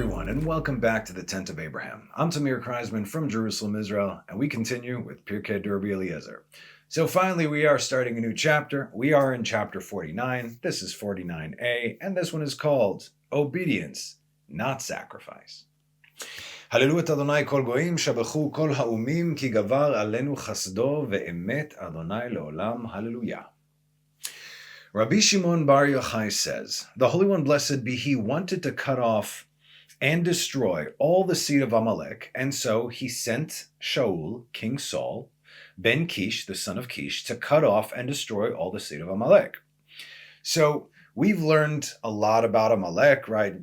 everyone, and welcome back to the Tent of Abraham. I'm Tamir Kreisman from Jerusalem, Israel, and we continue with Pirkei Derby Eliezer. So finally, we are starting a new chapter. We are in chapter 49. This is 49a, and this one is called Obedience, Not Sacrifice. Hallelu et Adonai kol goyim, shabachu kol ha'umim, ki gavar alenu chasdo ve'emet Adonai le'olam. Hallelujah. Rabbi Shimon Bar Yochai says, the Holy One, blessed be He, wanted to cut off and destroy all the seed of Amalek, and so he sent Shaul, King Saul, Ben Kish, the son of Kish, to cut off and destroy all the seed of Amalek. So we've learned a lot about Amalek, right?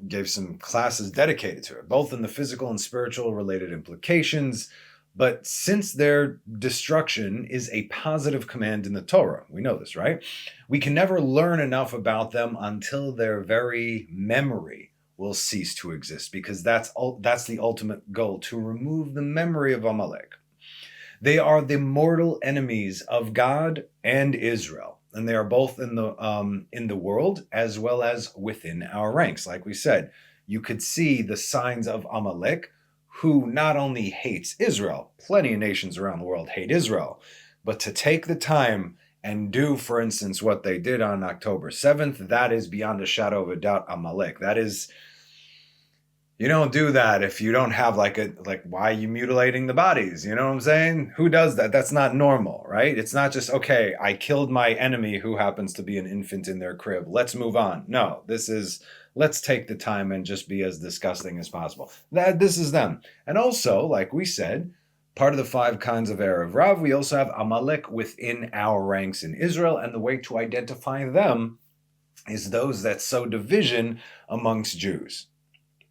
Gave some classes dedicated to it, both in the physical and spiritual related implications. But since their destruction is a positive command in the Torah, we know this, right? We can never learn enough about them until their very memory will cease to exist, because that's the ultimate goal, to remove the memory of Amalek. They are the mortal enemies of God and Israel, and they are both in the world as well as within our ranks. Like we said, you could see the signs of Amalek, who not only hates Israel, plenty of nations around the world hate Israel, but to take the time and do, for instance, what they did on October 7th, that is beyond a shadow of a doubt Amalek. That is, you don't do that if you don't have like why are you mutilating the bodies? You know what I'm saying? Who does that? That's not normal, right? It's not just, okay, I killed my enemy who happens to be an infant in their crib. Let's move on. No, this is, let's take the time and just be as disgusting as possible. This is them. And also, like we said, part of the 5 kinds of Erev Rav, we also have Amalek within our ranks in Israel, and the way to identify them is those that sow division amongst Jews.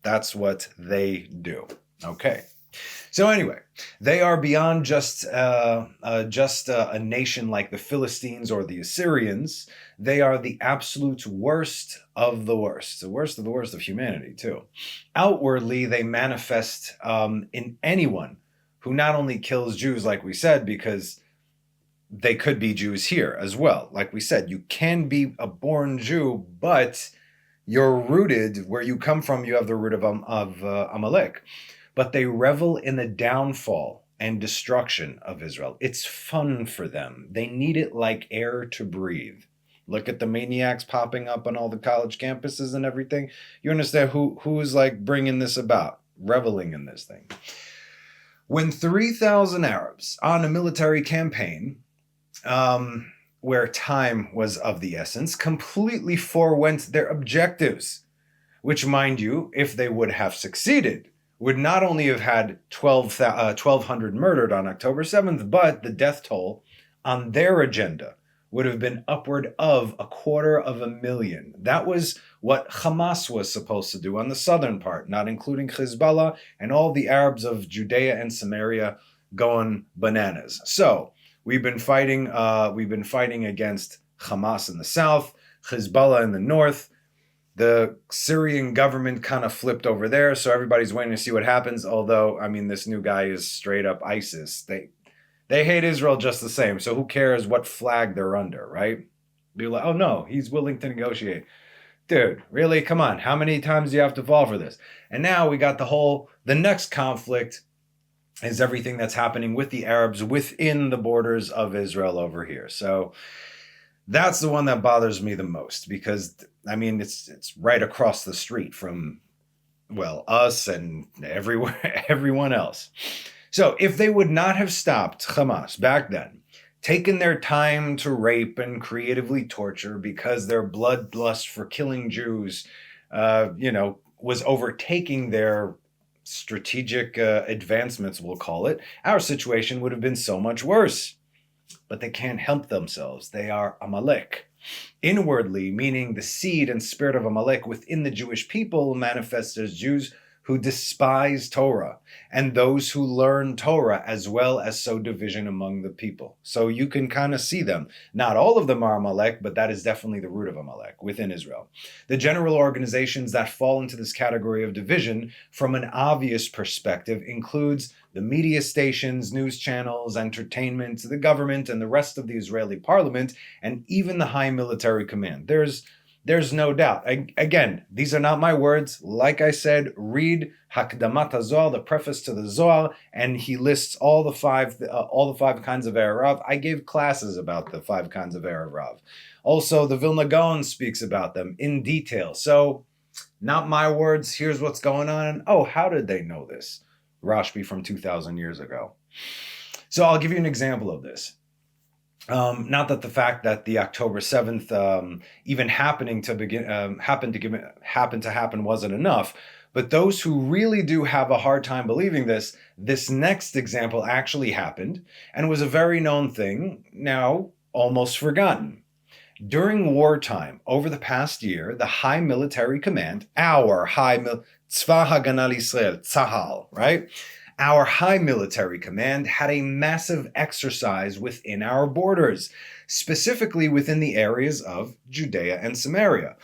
That's what they do. Okay. So anyway, they are beyond just a nation like the Philistines or the Assyrians. They are the absolute worst of the worst of the worst of humanity too. Outwardly, they manifest in anyone who not only kills Jews, like we said, because they could be Jews here as well. Like we said, you can be a born Jew, but you're rooted where you come from. You have the root of Amalek. But they revel in the downfall and destruction of Israel. It's fun for them. They need it like air to breathe. Look at the maniacs popping up on all the college campuses and everything. You understand who is like bringing this about, reveling in this thing. When 3,000 Arabs on a military campaign, where time was of the essence, completely forewent their objectives, which, mind you, if they would have succeeded, would not only have had 1,200 murdered on October 7th, but the death toll on their agenda would have been upward of 250,000. That was what Hamas was supposed to do on the southern part, not including Hezbollah and all the Arabs of Judea and Samaria going bananas. So we've been fighting against Hamas in the south, Hezbollah in the north. The Syrian government kind of flipped over there, so everybody's waiting to see what happens. Although, I mean, this new guy is straight up ISIS. They hate Israel just the same, so who cares what flag they're under, right? Be like, oh no, he's willing to negotiate. Dude, really? Come on. How many times do you have to fall for this? And now we got the next conflict is everything that's happening with the Arabs within the borders of Israel over here. So that's the one that bothers me the most, because, I mean, it's right across the street from, well, us and everyone else. So if they would not have stopped Hamas back then, taken their time to rape and creatively torture because their bloodlust for killing Jews, was overtaking their strategic advancements, we'll call it, our situation would have been so much worse. But they can't help themselves. They are Amalek. Inwardly, meaning the seed and spirit of Amalek within the Jewish people manifests as Jews who despise Torah, and those who learn Torah, as well as sow division among the people. So you can kind of see them. Not all of them are Amalek, but that is definitely the root of Amalek within Israel. The general organizations that fall into this category of division from an obvious perspective includes the media stations, news channels, entertainment, the government, and the rest of the Israeli parliament, and even the high military command. There's There's no doubt. Again, these are not my words. Like I said, read Hakdamat HaZohar, the preface to the Zohar, and he lists all the five kinds of Erev Rav. I gave classes about the 5 kinds of Erev Rav. Also, the Vilna Gaon speaks about them in detail. So, not my words. Here's what's going on. Oh, how did they know this? Rashbi from 2,000 years ago. So I'll give you an example of this. Not that the fact that the October 7th even happened to happen wasn't enough, but those who really do have a hard time believing this next example actually happened and was a very known thing, now almost forgotten. During wartime, over the past year, the High Military Command, Tzva Haganah Yisrael, Tzahal, right? Our High Military Command had a massive exercise within our borders, specifically within the areas of Judea and Samaria.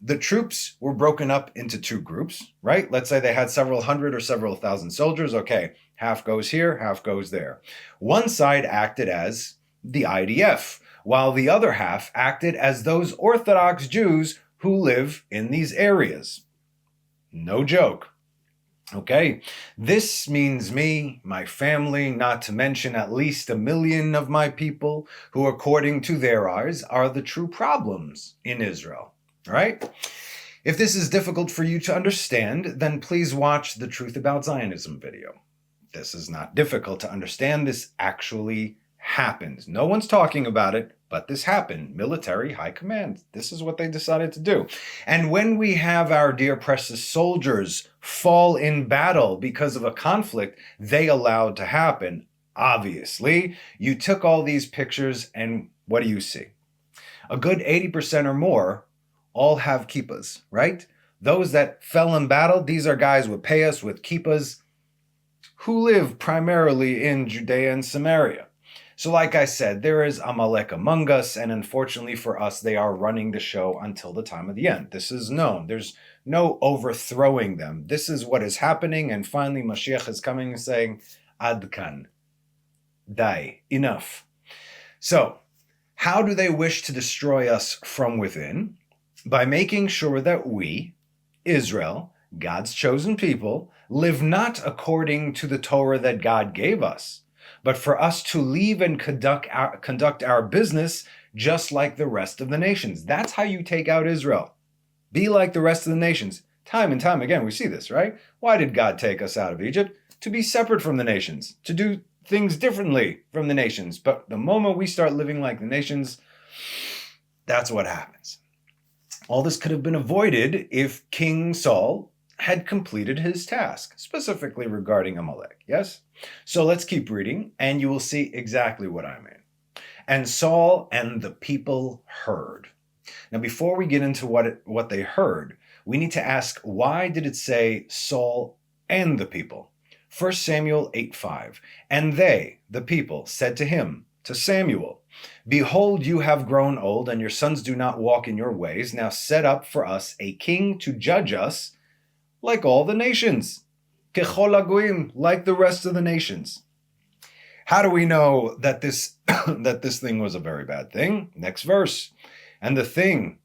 The troops were broken up into 2 groups, right? Let's say they had several hundred or several thousand soldiers. Okay, half goes here, half goes there. One side acted as the IDF, while the other half acted as those Orthodox Jews who live in these areas. No joke. Okay, this means me, my family, not to mention at least 1 million of my people who, according to their eyes, are the true problems in Israel, right? If this is difficult for you to understand, then please watch the Truth About Zionism video. This is not difficult to understand. This actually happened. No one's talking about it, but this happened. Military high command. This is what they decided to do. And when we have our dear precious soldiers fall in battle because of a conflict they allowed to happen, obviously, you took all these pictures and what do you see? A good 80% or more all have kippahs, right? Those that fell in battle, these are guys with payas, with kippahs, who live primarily in Judea and Samaria. So like I said, there is Amalek among us, and unfortunately for us, they are running the show until the time of the end. This is known. There's no overthrowing them. This is what is happening, and finally Mashiach is coming and saying, Ad kan, dai, enough. So, how do they wish to destroy us from within? By making sure that we, Israel, God's chosen people, live not according to the Torah that God gave us, but for us to leave and conduct our business just like the rest of the nations. That's how you take out Israel. Be like the rest of the nations. Time and time again, we see this, right? Why did God take us out of Egypt? To be separate from the nations, to do things differently from the nations. But the moment we start living like the nations, that's what happens. All this could have been avoided if King Saul had completed his task, specifically regarding Amalek, yes? So let's keep reading, and you will see exactly what I mean. And Saul and the people heard. Now, before we get into what they heard, we need to ask, why did it say Saul and the people? 1 Samuel 8:5. And they, the people, said to him, to Samuel, Behold, you have grown old, and your sons do not walk in your ways. Now set up for us a king to judge us, like all the nations, kechol hagoyim, like the rest of the nations. How do we know that this thing was a very bad thing? Next verse. And the thing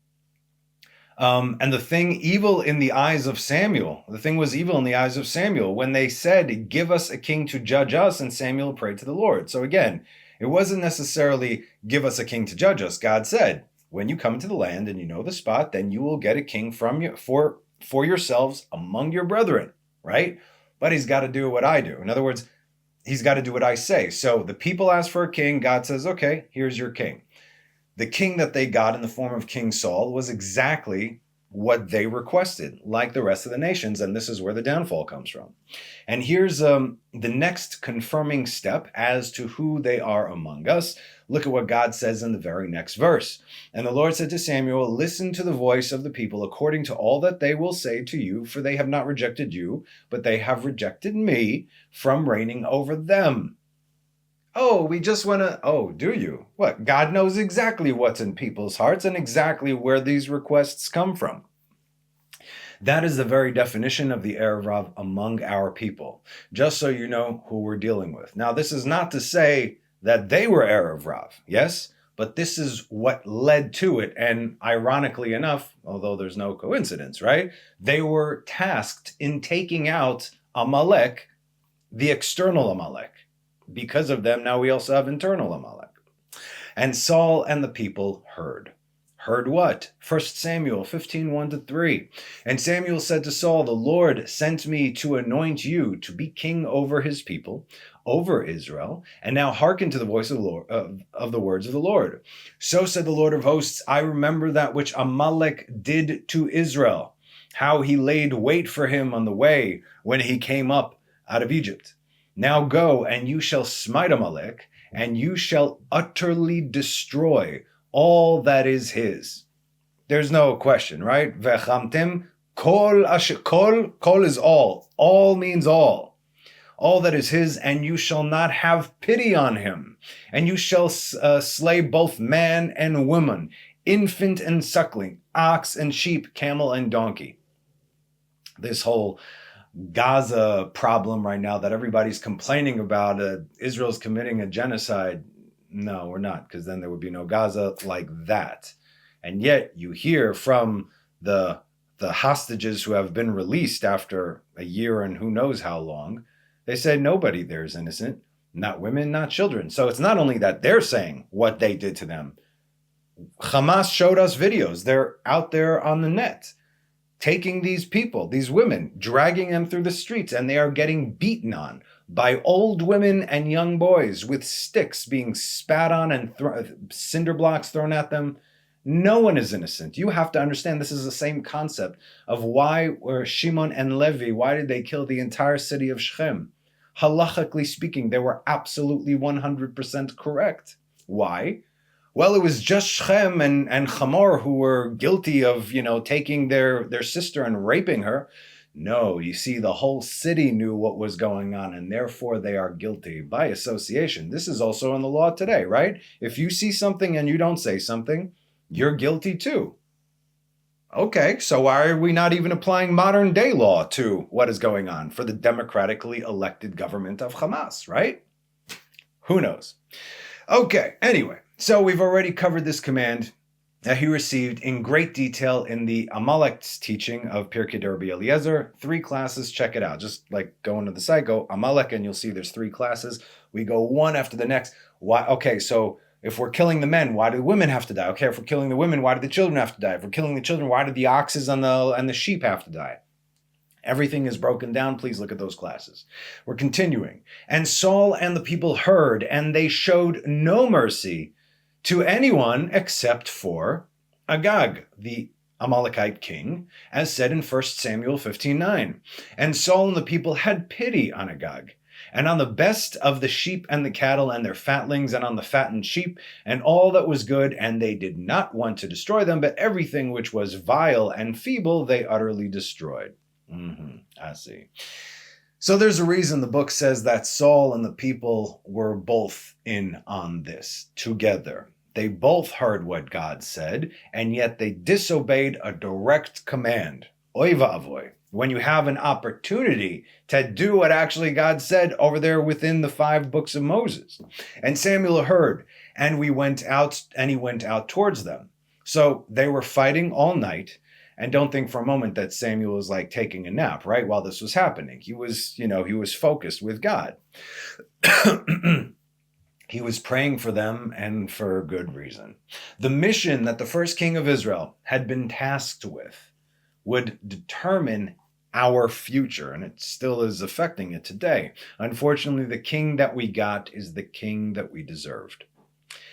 evil in the eyes of Samuel. The thing was evil in the eyes of Samuel when they said, give us a king to judge us, and Samuel prayed to the Lord. So again, it wasn't necessarily give us a king to judge us. God said, when you come into the land and you know the spot, then you will get a king for yourselves among your brethren, right? But he's got to do what I do. In other words, he's got to do what I say. So the people ask for a king. God says, okay, here's your king. The king that they got in the form of King Saul was exactly what they requested, like the rest of the nations, and this is where the downfall comes from. And here's the next confirming step as to who they are among us. Look at what God says in the very next verse. And the Lord said to Samuel, listen to the voice of the people according to all that they will say to you, for they have not rejected you, but they have rejected me from reigning over them. Oh, we just want to, oh, do you? What? God knows exactly what's in people's hearts and exactly where these requests come from. That is the very definition of the Erev Rav among our people, just so you know who we're dealing with. Now, this is not to say that they were Erev Rav, yes? but this is what led to it. And ironically enough, although there's no coincidence, right? They were tasked in taking out Amalek, the external Amalek. Because of them, now we also have internal Amalek. And Saul and the people heard. Heard what? 1 Samuel 15:1-3. And Samuel said to Saul, the Lord sent me to anoint you to be king over his people, over Israel, and now hearken to the voice of the Lord, of the words of the Lord. So said the Lord of hosts, I remember that which Amalek did to Israel, how he laid wait for him on the way when he came up out of Egypt. Now go, and you shall smite Amalek, and you shall utterly destroy all that is his. There's no question, right? Vechamtem kol kol is all. All means all. All that is his, and you shall not have pity on him. And you shall slay both man and woman, infant and suckling, ox and sheep, camel and donkey. This whole Gaza problem right now that everybody's complaining about, Israel's committing a genocide. No, we're not, because then there would be no Gaza like that. And yet you hear from the hostages who have been released after a year and who knows how long, they said nobody there is innocent, not women, not children. So it's not only that they're saying what they did to them. Hamas showed us videos. They're out there on the net, taking these people, these women, dragging them through the streets, and they are getting beaten on by old women and young boys with sticks being spat on and cinder blocks thrown at them. No one is innocent. You have to understand this is the same concept of why were Shimon and Levi, why did they kill the entire city of Shechem? Halachically speaking, they were absolutely 100% correct. Why? Well, it was just Shechem and Hamor who were guilty of, taking their sister and raping her. No, you see, the whole city knew what was going on, and therefore they are guilty by association. This is also in the law today, right? If you see something and you don't say something, you're guilty too. Okay, so why are we not even applying modern day law to what is going on for the democratically elected government of Hamas, right? Who knows? Okay, anyway, so we've already covered this command that he received in great detail in the Amalek's teaching of Pirkei Rabbi Eliezer. 3 classes, check it out. Just like go into the site, go Amalek, and you'll see there's 3 classes. We go one after the next. Why? Okay, so if we're killing the men, why do the women have to die? Okay, if we're killing the women, why do the children have to die? If we're killing the children, why do the oxes and the sheep have to die? Everything is broken down. Please look at those classes. We're continuing. And Saul and the people heard, and they showed no mercy to anyone except for Agag, the Amalekite king, as said in 1 Samuel 15:9. And Saul and the people had pity on Agag, and on the best of the sheep and the cattle and their fatlings, and on the fattened sheep, and all that was good, and they did not want to destroy them, but everything which was vile and feeble they utterly destroyed. I see. So there's a reason the book says that Saul and the people were both in on this together. They both heard what God said, and yet they disobeyed a direct command. Oy va'avoy. When you have an opportunity to do what actually God said over there within the 5 books of Moses. And Samuel heard, and he went out towards them. So they were fighting all night. And don't think for a moment that Samuel was like taking a nap, right? While this was happening. He was focused with God. He was praying for them, and for good reason. The mission that the first king of Israel had been tasked with would determine our future, and it still is affecting it today. Unfortunately, the king that we got is the king that we deserved.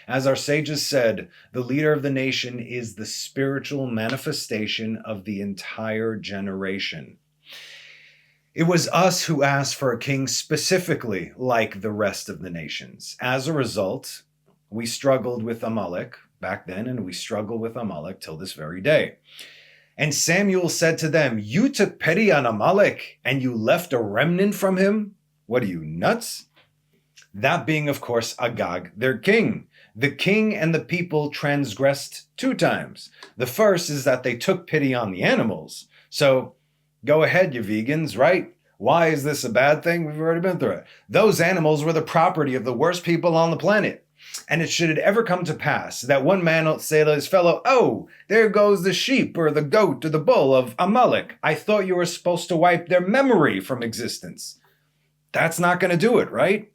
As our sages said, the leader of the nation is the spiritual manifestation of the entire generation. It was us who asked for a king specifically like the rest of the nations. As a result, we struggled with Amalek back then, and we struggle with Amalek till this very day. And Samuel said to them, "You took pity on Amalek, and you left a remnant from him? What are you, nuts?" That being, of course, Agag, their king. The king and the people transgressed 2 times. The first is that they took pity on the animals. So, go ahead, you vegans, right? Why is this a bad thing? We've already been through it. Those animals were the property of the worst people on the planet. And it should ever come to pass that one man will say to his fellow, "Oh, there goes the sheep or the goat or the bull of Amalek. I thought you were supposed to wipe their memory from existence." That's not going to do it, right?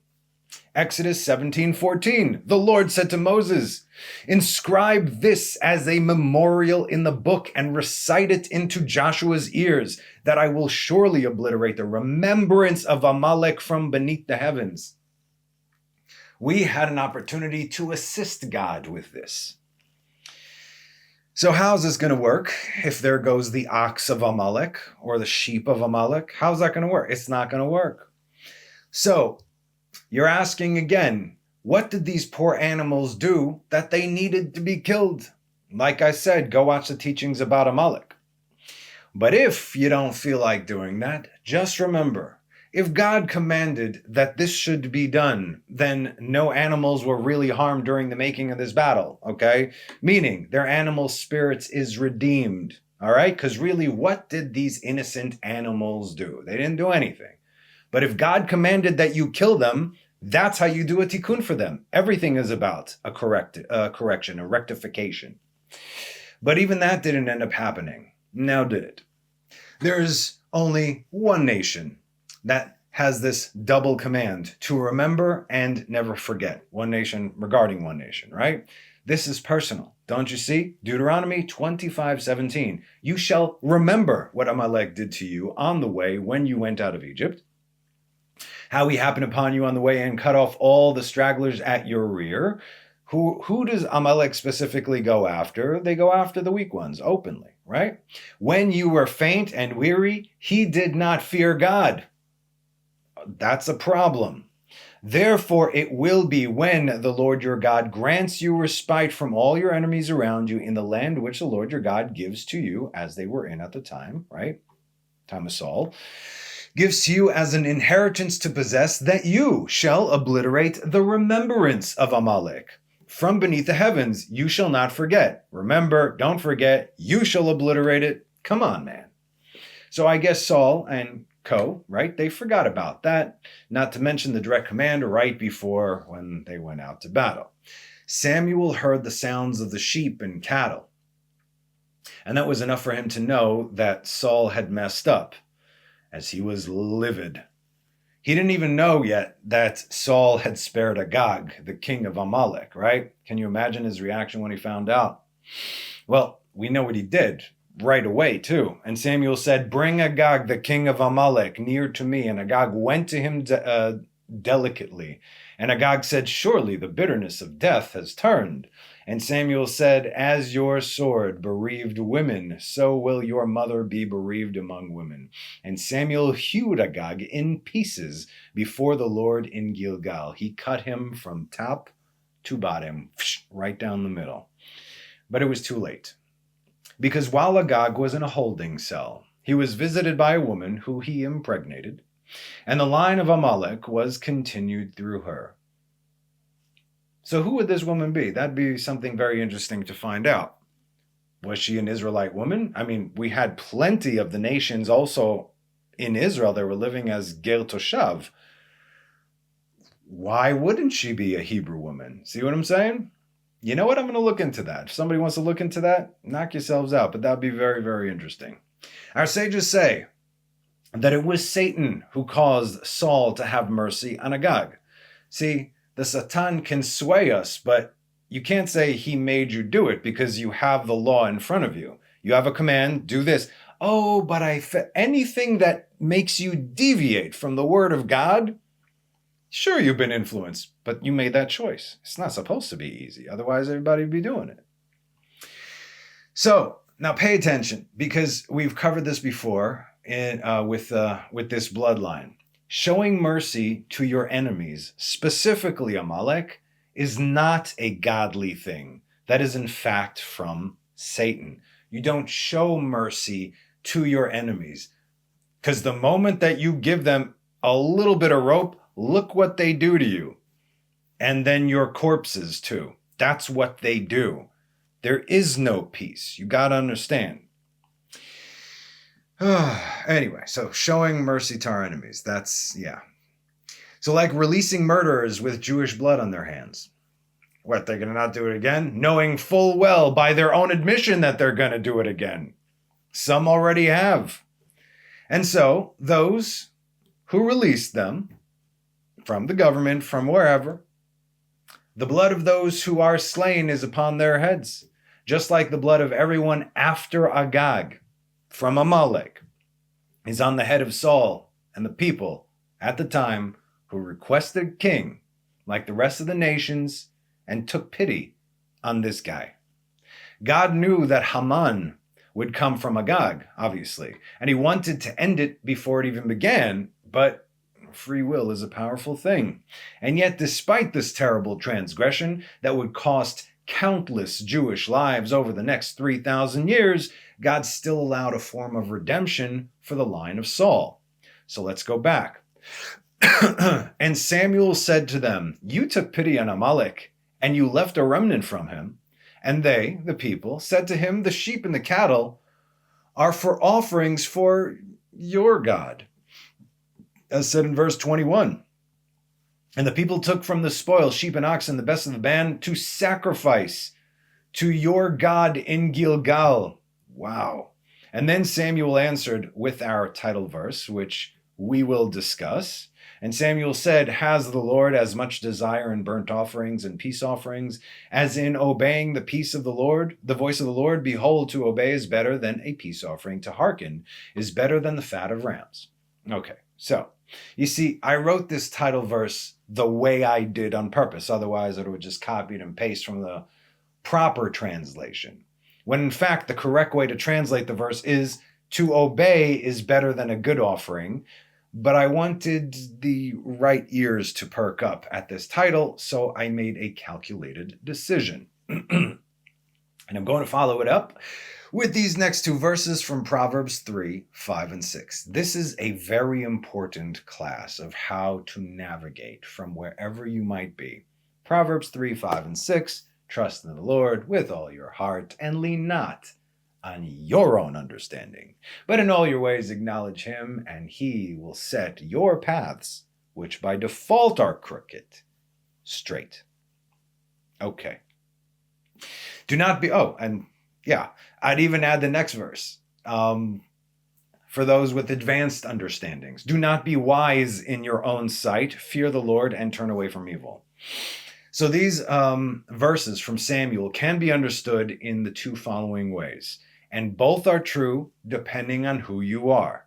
Exodus 17:14. The Lord said to Moses, "Inscribe this as a memorial in the book and recite it into Joshua's ears, that I will surely obliterate the remembrance of Amalek from beneath the heavens." We had an opportunity to assist God with this. So how's this going to work? If there goes the ox of Amalek or the sheep of Amalek, how's that going to work? It's not going to work. So you're asking again, what did these poor animals do that they needed to be killed? Like I said, go watch the teachings about Amalek. But if you don't feel like doing that, just remember, if God commanded that this should be done, then no animals were really harmed during the making of this battle, okay? Meaning their animal spirits is redeemed, all right? Because really, what did these innocent animals do? They didn't do anything. But if God commanded that you kill them, that's how you do a tikkun for them. Everything is about a correction, a rectification. But even that didn't end up happening. Now did it? There's only one nation that has this double command to remember and never forget. One nation regarding one nation, right? This is personal. Don't you see? Deuteronomy 25:17. You shall remember what Amalek did to you on the way when you went out of Egypt, how he happened upon you on the way and cut off all the stragglers at your rear. Who does Amalek specifically go after? They go after the weak ones openly, right? When you were faint and weary, he did not fear God. That's a problem. Therefore, it will be when the Lord your God grants you respite from all your enemies around you in the land which the Lord your God gives to you, as they were in at the time, right? Time of Saul, gives to you as an inheritance to possess, that you shall obliterate the remembrance of Amalek. From beneath the heavens, you shall not forget. Remember, don't forget, you shall obliterate it. Come on, man. So I guess Saul and right? They forgot about that, not to mention the direct command right before when they went out to battle. Samuel heard the sounds of the sheep and cattle, and that was enough for him to know that Saul had messed up, as he was livid. He didn't even know yet that Saul had spared Agag, the king of Amalek, right? Can you imagine his reaction when he found out? Well, we know what he did. Right away, too. And Samuel said, "Bring Agag, the king of Amalek, near to me." And Agag went to him delicately. And Agag said, "Surely the bitterness of death has turned." And Samuel said, "As your sword bereaved women, so will your mother be bereaved among women." And Samuel hewed Agag in pieces before the Lord in Gilgal. He cut him from top to bottom, right down the middle. But it was too late. Because while Agag was in a holding cell, he was visited by a woman who he impregnated, and the line of Amalek was continued through her. So who would this woman be? That'd be something very interesting to find out. Was she an Israelite woman? I mean, we had plenty of the nations also in Israel that were living as Ger Toshav. Why wouldn't she be a Hebrew woman? See what I'm saying? You know what? I'm going to look into that. If somebody wants to look into that, knock yourselves out. But that would be very, very interesting. Our sages say that it was Satan who caused Saul to have mercy on Agag. See, the Satan can sway us, but you can't say he made you do it because you have the law in front of you. You have a command, do this. Oh, but anything that makes you deviate from the word of God, sure, you've been influenced, but you made that choice. It's not supposed to be easy. Otherwise, everybody would be doing it. So now pay attention, because we've covered this before with this bloodline. Showing mercy to your enemies, specifically Amalek, is not a godly thing. That is, in fact, from Satan. You don't show mercy to your enemies, because the moment that you give them a little bit of rope, look what they do to you. And then your corpses, too. That's what they do. There is no peace. You got to understand. Anyway, so showing mercy to our enemies. That's, yeah. So like releasing murderers with Jewish blood on their hands. What, they're going to not do it again? Knowing full well by their own admission that they're going to do it again. Some already have. And so those who released them from the government, from wherever, the blood of those who are slain is upon their heads, just like the blood of everyone after Agag from Amalek is on the head of Saul and the people at the time who requested a king like the rest of the nations and took pity on this guy. God knew that Haman would come from Agag, obviously, and he wanted to end it before it even began, but free will is a powerful thing. And yet, despite this terrible transgression that would cost countless Jewish lives over the next 3,000 years, God still allowed a form of redemption for the line of Saul. So let's go back. And Samuel said to them, "You took pity on Amalek, and you left a remnant from him. And they, the people, said to him, the sheep and the cattle are for offerings for your God." As said in verse 21. And the people took from the spoil sheep and oxen, the best of the band, to sacrifice to your God in Gilgal. Wow. And then Samuel answered with our title verse, which we will discuss. And Samuel said, "Has the Lord as much desire in burnt offerings and peace offerings as in obeying the peace of the Lord, the voice of the Lord? Behold, to obey is better than a peace offering. To hearken is better than the fat of rams." Okay, so you see, I wrote this title verse the way I did on purpose. Otherwise, I would just copy and paste from the proper translation. When in fact, the correct way to translate the verse is, "To obey is better than a good offering." But I wanted the right ears to perk up at this title, so I made a calculated decision. And I'm going to follow it up with these next two verses from Proverbs 3, 5, and 6. This is a very important class of how to navigate from wherever you might be. Proverbs 3, 5, and 6. Trust in the Lord with all your heart and lean not on your own understanding, but in all your ways acknowledge him, and he will set your paths, which by default are crooked, straight. Okay. Do not be, I'd even add the next verse. For those with advanced understandings, do not be wise in your own sight, fear the Lord and turn away from evil. So these verses from Samuel can be understood in the two following ways. And both are true depending on who you are.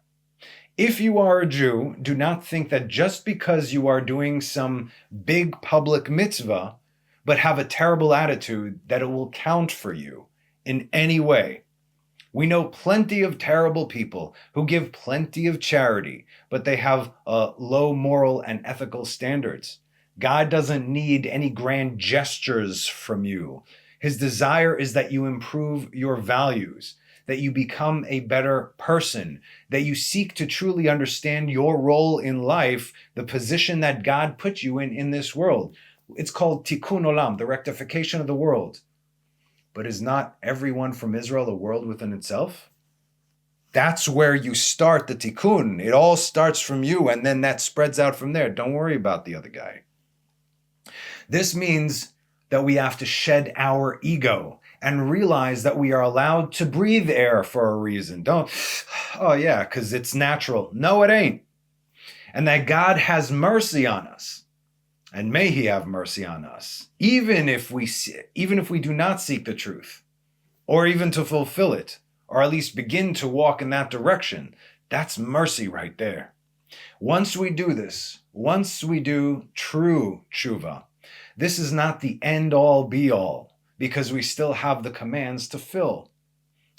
If you are a Jew, do not think that just because you are doing some big public mitzvah, but have a terrible attitude, that it will count for you in any way. We know plenty of terrible people who give plenty of charity, but they have low moral and ethical standards. God doesn't need any grand gestures from you. His desire is that you improve your values, that you become a better person, that you seek to truly understand your role in life, the position that God put you in this world. It's called tikkun olam, the rectification of the world. But is not everyone from Israel a world within itself? That's where you start the tikkun. It all starts from you, and then that spreads out from there. Don't worry about the other guy. This means that we have to shed our ego and realize that we are allowed to breathe air for a reason. Because it's natural. No, it ain't. And that God has mercy on us. And may he have mercy on us, even if we do not seek the truth, or even to fulfill it, or at least begin to walk in that direction. That's mercy right there. Once we do this, once we do true tshuva, this is not the end-all be-all, because we still have the commands to fill.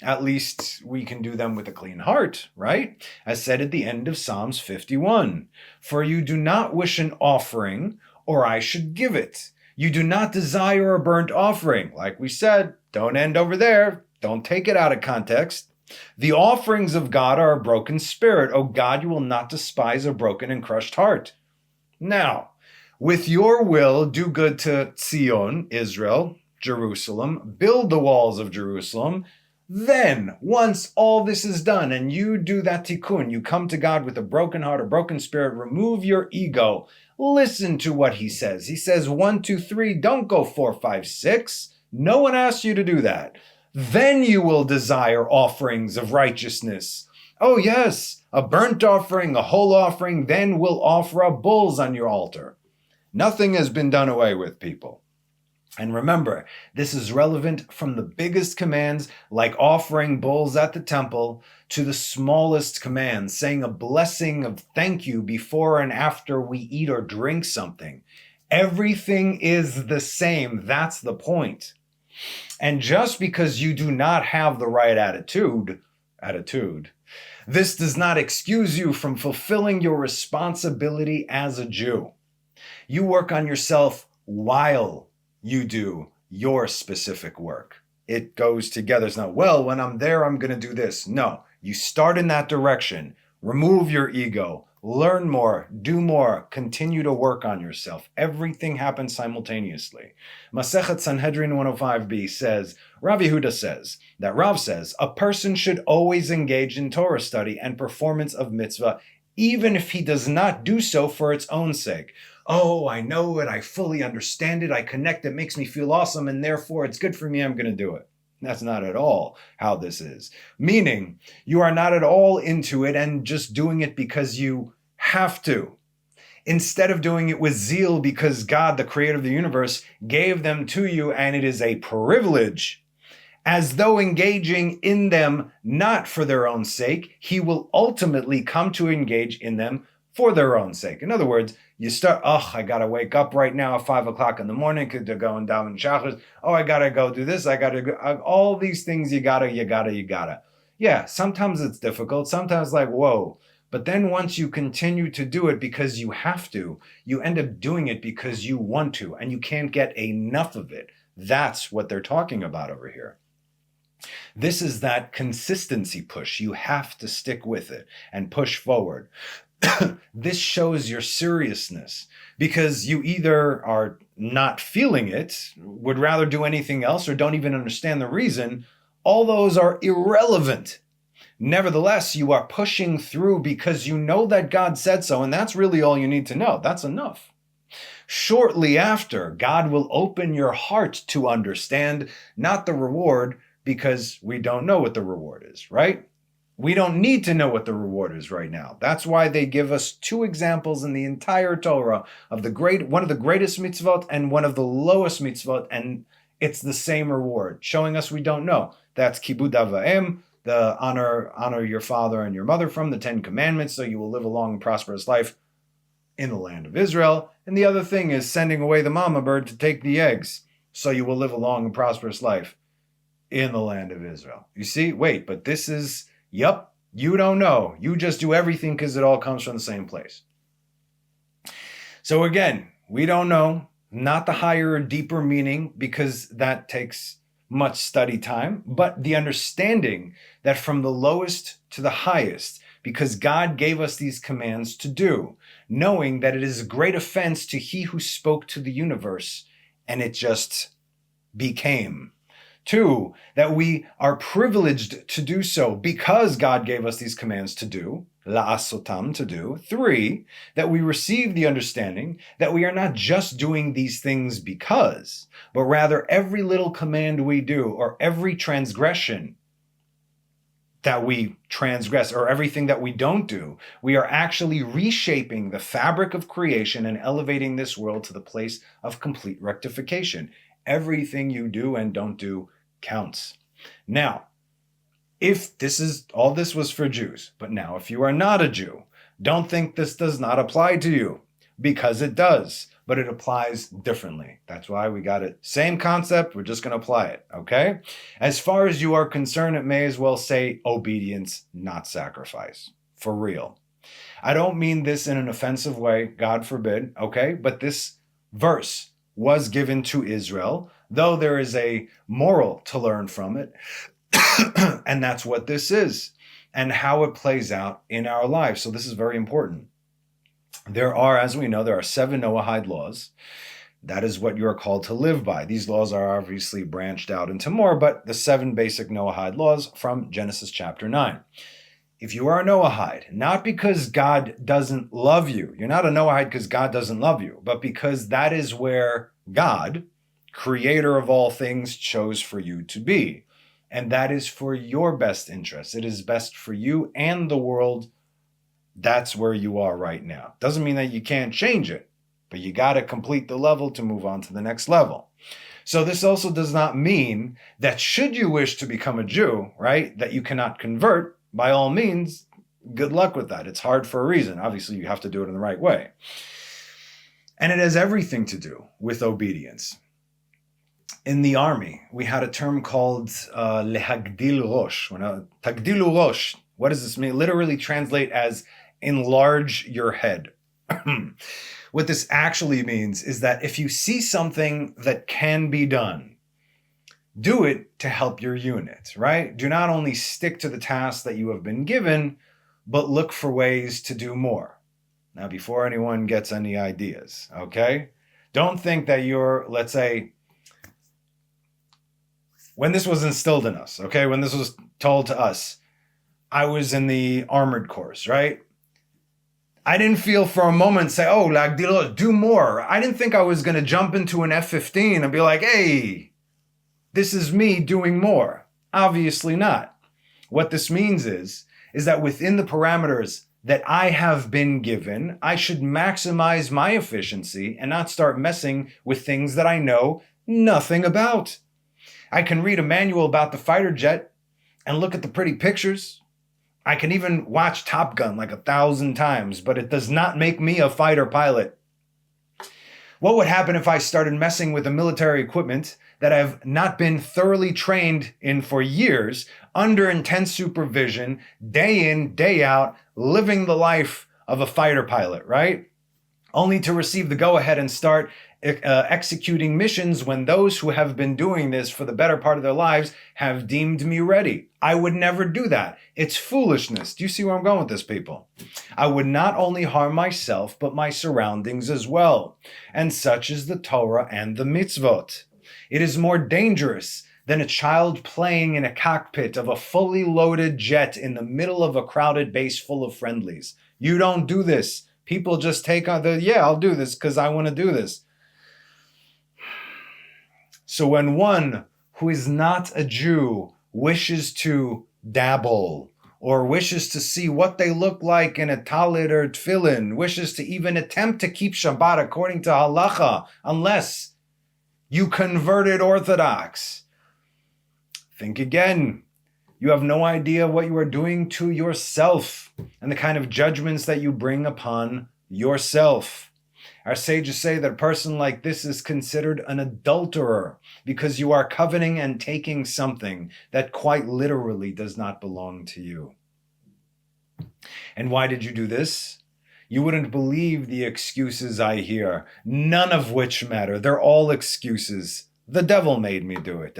At least we can do them with a clean heart, right? As said at the end of Psalms 51. For you do not wish an offering, or I should give it. You do not desire a burnt offering. Like we said, don't end over there. Don't take it out of context. The offerings of God are a broken spirit. O God, you will not despise a broken and crushed heart. Now, with your will, do good to Zion, Israel, Jerusalem. Build the walls of Jerusalem. Then, once all this is done and you do that tikkun, you come to God with a broken heart, a broken spirit, remove your ego, listen to what he says. He says 1, 2, 3, don't go 4, 5, 6. No one asked you to do that. Then you will desire offerings of righteousness. Oh yes, a burnt offering, a whole offering, then we'll offer up bulls on your altar. Nothing has been done away with, people. And remember, this is relevant from the biggest commands, like offering bulls at the temple, to the smallest commands, saying a blessing of thank you before and after we eat or drink something. Everything is the same. That's the point. And just because you do not have the right attitude, this does not excuse you from fulfilling your responsibility as a Jew. You work on yourself while you do your specific work. It goes together. It's not, well, when I'm there, I'm going to do this. No, you start in that direction. Remove your ego. Learn more. Do more. Continue to work on yourself. Everything happens simultaneously. Masechet Sanhedrin 105b says, Rav Yehuda says, that Rav says, a person should always engage in Torah study and performance of mitzvah, even if he does not do so for its own sake. Oh, I know it, I fully understand it, I connect, it makes me feel awesome, and therefore it's good for me, I'm going to do it. That's not at all how this is. Meaning, you are not at all into it and just doing it because you have to. Instead of doing it with zeal because God, the creator of the universe, gave them to you and it is a privilege, as though engaging in them not for their own sake, he will ultimately come to engage in them for their own sake. In other words, you start, I got to wake up right now at 5 o'clock in the morning because they're going down in shachar. Oh, I got to go do this. I got to go. All these things you gotta. Yeah, sometimes it's difficult. Sometimes like, whoa. But then once you continue to do it because you have to, you end up doing it because you want to, and you can't get enough of it. That's what they're talking about over here. This is that consistency push. You have to stick with it and push forward. This shows your seriousness because you either are not feeling it, would rather do anything else, or don't even understand the reason. All those are irrelevant. Nevertheless, you are pushing through because you know that God said so, and that's really all you need to know. That's enough. Shortly after, God will open your heart to understand, not the reward, because we don't know what the reward is, right? We don't need to know what the reward is right now. That's why they give us 2 examples in the entire Torah of one of the greatest mitzvot and one of the lowest mitzvot, and it's the same reward, showing us we don't know. That's kibud av va'em, the honor your father and your mother from the 10 commandments, so you will live a long and prosperous life in the land of Israel. And the other thing is sending away the mama bird to take the eggs, so you will live a long and prosperous life in the land of Israel. You see, wait, but this is, yep, you don't know. You just do everything because it all comes from the same place. So again, we don't know, not the higher or deeper meaning, because that takes much study time, but the understanding that from the lowest to the highest, because God gave us these commands to do, knowing that it is a great offense to he who spoke to the universe, and it just became. 2, that we are privileged to do so because God gave us these commands to do, la'asotam, to do. 3, that we receive the understanding that we are not just doing these things because, but rather every little command we do, or every transgression that we transgress, or everything that we don't do, we are actually reshaping the fabric of creation and elevating this world to the place of complete rectification. Everything you do and don't do counts. Now, if all this was for Jews, but now if you are not a Jew, don't think this does not apply to you, because it does, but it applies differently. That's why we got it. Same concept, we're just going to apply it, okay? As far as you are concerned, it may as well say obedience, not sacrifice. For real. I don't mean this in an offensive way, God forbid, okay? But this verse was given to Israel, though there is a moral to learn from it. And that's what this is, and how it plays out in our lives. So this is very important. There are, as we know, 7 Noahide laws. That is what you are called to live by. These laws are obviously branched out into more, but the 7 basic Noahide laws from Genesis chapter 9. If you are a Noahide, not because God doesn't love you, you're not a Noahide because God doesn't love you, but because that is where God, creator of all things, chose for you to be. And that is for your best interest. It is best for you and the world. That's where you are right now. Doesn't mean that you can't change it, but you got to complete the level to move on to the next level. So this also does not mean that should you wish to become a Jew, right, that you cannot convert. By all means, good luck with that. It's hard for a reason. Obviously, you have to do it in the right way. And it has everything to do with obedience. In the army, we had a term called lehagdil rosh. Tagdilu rosh. What does this mean? Literally translate as enlarge your head. What this actually means is that if you see something that can be done, do it to help your unit, right? Do not only stick to the task that you have been given, but look for ways to do more. Now, before anyone gets any ideas, okay? Don't think that you're, let's say, when this was instilled in us, okay? When this was told to us, I was in the armored course, right? I didn't feel for a moment say, oh, lagdilo, do more. I didn't think I was going to jump into an F-15 and be like, hey, this is me doing more. Obviously not. What this means is that within the parameters that I have been given, I should maximize my efficiency and not start messing with things that I know nothing about. I can read a manual about the fighter jet and look at the pretty pictures. I can even watch Top Gun like 1,000 times, but it does not make me a fighter pilot. What would happen if I started messing with the military equipment that I've not been thoroughly trained in for years, under intense supervision, day in, day out, living the life of a fighter pilot, right? Only to receive the go-ahead and start executing missions when those who have been doing this for the better part of their lives have deemed me ready. I would never do that. It's foolishness. Do you see where I'm going with this, people? I would not only harm myself, but my surroundings as well. And such is the Torah and the mitzvot. It is more dangerous than a child playing in a cockpit of a fully loaded jet in the middle of a crowded base full of friendlies. You don't do this. People just take on I'll do this because I want to do this. So when one who is not a Jew wishes to dabble or wishes to see what they look like in a talit or tefillin, wishes to even attempt to keep Shabbat according to halacha, unless you converted Orthodox, think again. You have no idea what you are doing to yourself and the kind of judgments that you bring upon yourself. Our sages say that a person like this is considered an adulterer because you are coveting and taking something that quite literally does not belong to you. And why did you do this? You wouldn't believe the excuses I hear, none of which matter. They're all excuses. The devil made me do it.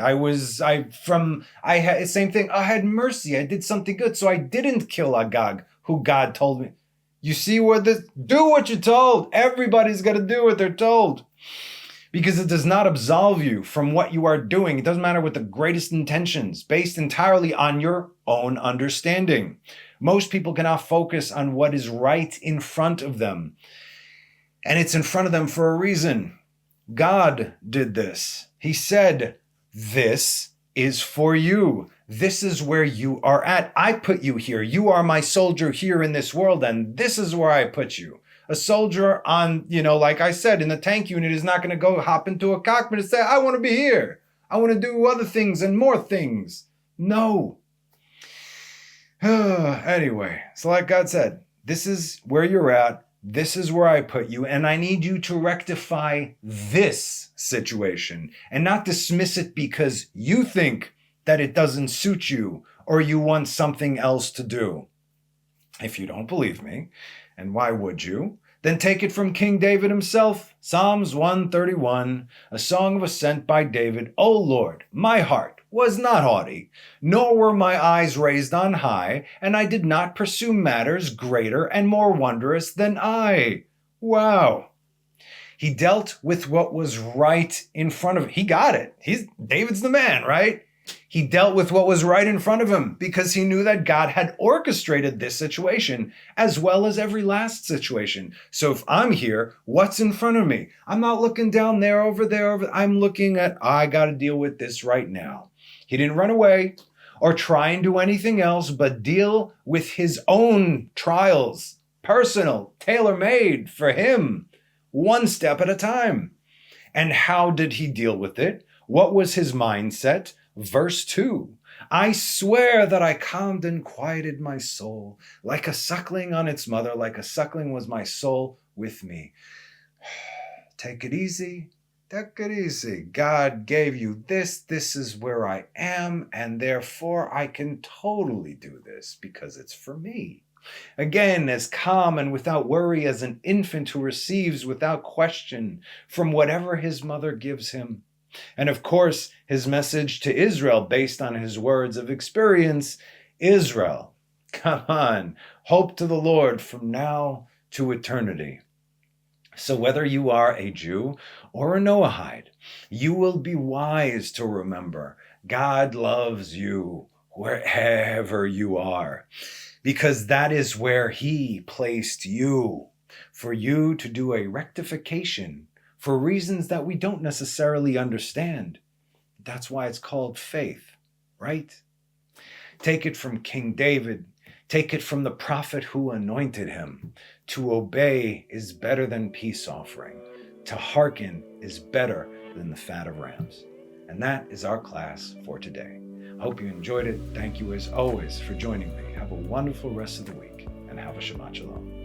Same thing. I had mercy. I did something good, so I didn't kill Agag, who God told me. You see do what you're told. Everybody's got to do what they're told. Because it does not absolve you from what you are doing. It doesn't matter with the greatest intentions, based entirely on your own understanding. Most people cannot focus on what is right in front of them. And it's in front of them for a reason. God did this. He said, this is for you. This is where you are at. I put you here. You are my soldier here in this world, and this is where I put you. A soldier on, like I said, in the tank unit is not going to go hop into a cockpit and say, I want to be here. I want to do other things and more things. No. Anyway, so like God said, this is where you're at. This is where I put you, and I need you to rectify this situation and not dismiss it because you think that it doesn't suit you or you want something else to do. If you don't believe me, and why would you? Then take it from King David himself. Psalms 131, a song of ascent by David. O Lord, my heart was not haughty, nor were my eyes raised on high, and I did not pursue matters greater and more wondrous than I. Wow. He dealt with what was right in front of him. He got it. David's the man, right? He dealt with what was right in front of him because he knew that God had orchestrated this situation as well as every last situation. So if I'm here, what's in front of me? I'm not looking down there, over there. I'm looking at, I got to deal with this right now. He didn't run away or try and do anything else but deal with his own trials, personal, tailor-made for him, one step at a time. And how did he deal with it? What was his mindset? Verse 2, I swear that I calmed and quieted my soul, like a suckling on its mother, like a suckling was my soul with me. Take it easy. Take it easy. God gave you this. This is where I am, and therefore I can totally do this because it's for me. Again, as calm and without worry as an infant who receives without question from whatever his mother gives him. And of course, his message to Israel, based on his words of experience, Israel, come on, hope to the Lord from now to eternity. So whether you are a Jew or a Noahide, you will be wise to remember God loves you wherever you are, because that is where he placed you, for you to do a rectification for reasons that we don't necessarily understand. That's why it's called faith, right? Take it from King David. Take it from the prophet who anointed him. To obey is better than peace offering. To hearken is better than the fat of rams. And that is our class for today. I hope you enjoyed it. Thank you as always for joining me. Have a wonderful rest of the week and have a Shabbat Shalom.